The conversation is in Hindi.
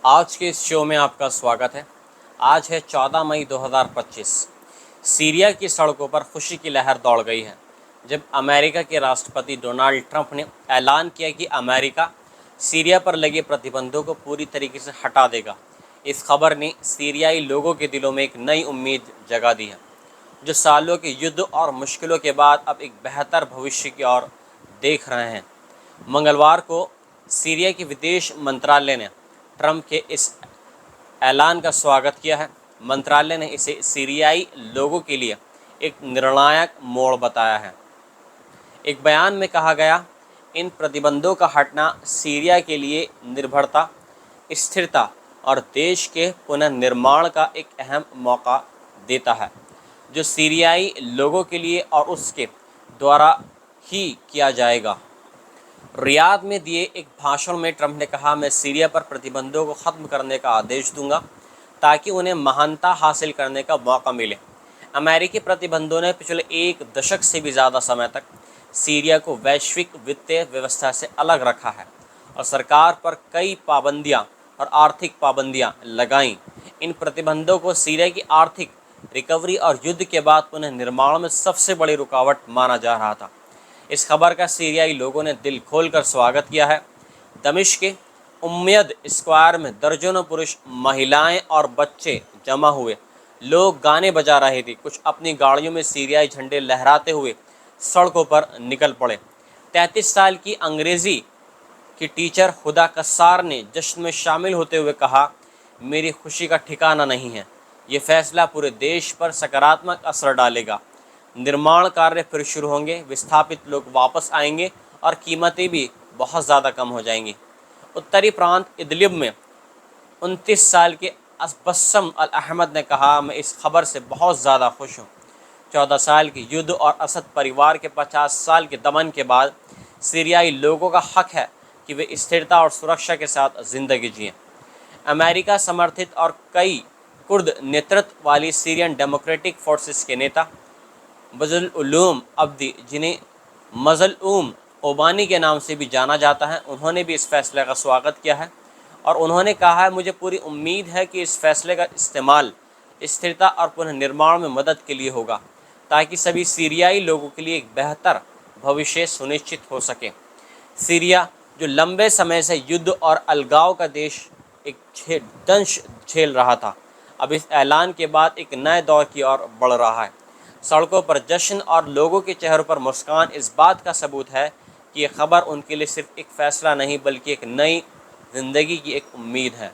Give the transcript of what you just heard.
आज के इस शो में आपका स्वागत है। आज है 14 मई 2025। सीरिया की सड़कों पर खुशी की लहर दौड़ गई है जब अमेरिका के राष्ट्रपति डोनाल्ड ट्रंप ने ऐलान किया कि अमेरिका सीरिया पर लगे प्रतिबंधों को पूरी तरीके से हटा देगा। इस खबर ने सीरियाई लोगों के दिलों में एक नई उम्मीद जगा दी है, जो सालों के युद्ध और मुश्किलों के बाद अब एक बेहतर भविष्य की ओर देख रहे हैं। मंगलवार को सीरिया के विदेश मंत्रालय ने ट्रंप के इस ऐलान का स्वागत किया है। मंत्रालय ने इसे सीरियाई लोगों के लिए एक निर्णायक मोड़ बताया है। एक बयान में कहा गया, इन प्रतिबंधों का हटना सीरिया के लिए निर्भरता, स्थिरता और देश के पुनर्निर्माण का एक अहम मौका देता है, जो सीरियाई लोगों के लिए और उसके द्वारा ही किया जाएगा। रियाद में दिए एक भाषण में ट्रंप ने कहा, मैं सीरिया पर प्रतिबंधों को ख़त्म करने का आदेश दूंगा ताकि उन्हें महानता हासिल करने का मौका मिले। अमेरिकी प्रतिबंधों ने पिछले एक दशक से भी ज़्यादा समय तक सीरिया को वैश्विक वित्तीय व्यवस्था से अलग रखा है और सरकार पर कई पाबंदियां और आर्थिक पाबंदियां लगाईं। इन प्रतिबंधों को सीरिया की आर्थिक रिकवरी और युद्ध के बाद पुनः निर्माण में सबसे बड़ी रुकावट माना जा रहा था। इस खबर का सीरियाई लोगों ने दिल खोलकर स्वागत किया है। दमिश्क के उम्मयद स्क्वायर में दर्जनों पुरुष, महिलाएं और बच्चे जमा हुए। लोग गाने बजा रहे थे, कुछ अपनी गाड़ियों में सीरियाई झंडे लहराते हुए सड़कों पर निकल पड़े। 33 साल की अंग्रेज़ी की टीचर हुदा कस्सार ने जश्न में शामिल होते हुए कहा, मेरी खुशी का ठिकाना नहीं है। ये फैसला पूरे देश पर सकारात्मक असर डालेगा। निर्माण कार्य फिर शुरू होंगे, विस्थापित लोग वापस आएंगे और कीमतें भी बहुत ज़्यादा कम हो जाएंगी। उत्तरी प्रांत इदलिब में 29 साल के बस्सम अल अहमद ने कहा, मैं इस खबर से बहुत ज़्यादा खुश हूँ। 14 साल के युद्ध और असद परिवार के 50 साल के दमन के बाद सीरियाई लोगों का हक है कि वे स्थिरता और सुरक्षा के साथ ज़िंदगी जिएँ। अमेरिका समर्थित और कई कुर्द नेतृत्व वाली सीरियन डेमोक्रेटिक फोर्सेस के नेता मज़लूम अब्दी, जिन्हें मज़लूम ओबानी के नाम से भी जाना जाता है, उन्होंने भी इस फैसले का स्वागत किया है और उन्होंने कहा है, मुझे पूरी उम्मीद है कि इस फैसले का इस्तेमाल स्थिरता और पुनर्निर्माण में मदद के लिए होगा ताकि सभी सीरियाई लोगों के लिए एक बेहतर भविष्य सुनिश्चित हो सके। सीरिया, जो लंबे समय से युद्ध और अलगाव का देश एक दंश झेल रहा था, अब इस ऐलान के बाद एक नए दौर की ओर बढ़ रहा है। सड़कों पर जश्न और लोगों के चेहरों पर मुस्कान इस बात का सबूत है कि ये खबर उनके लिए सिर्फ एक फ़ैसला नहीं बल्कि एक नई ज़िंदगी की एक उम्मीद है।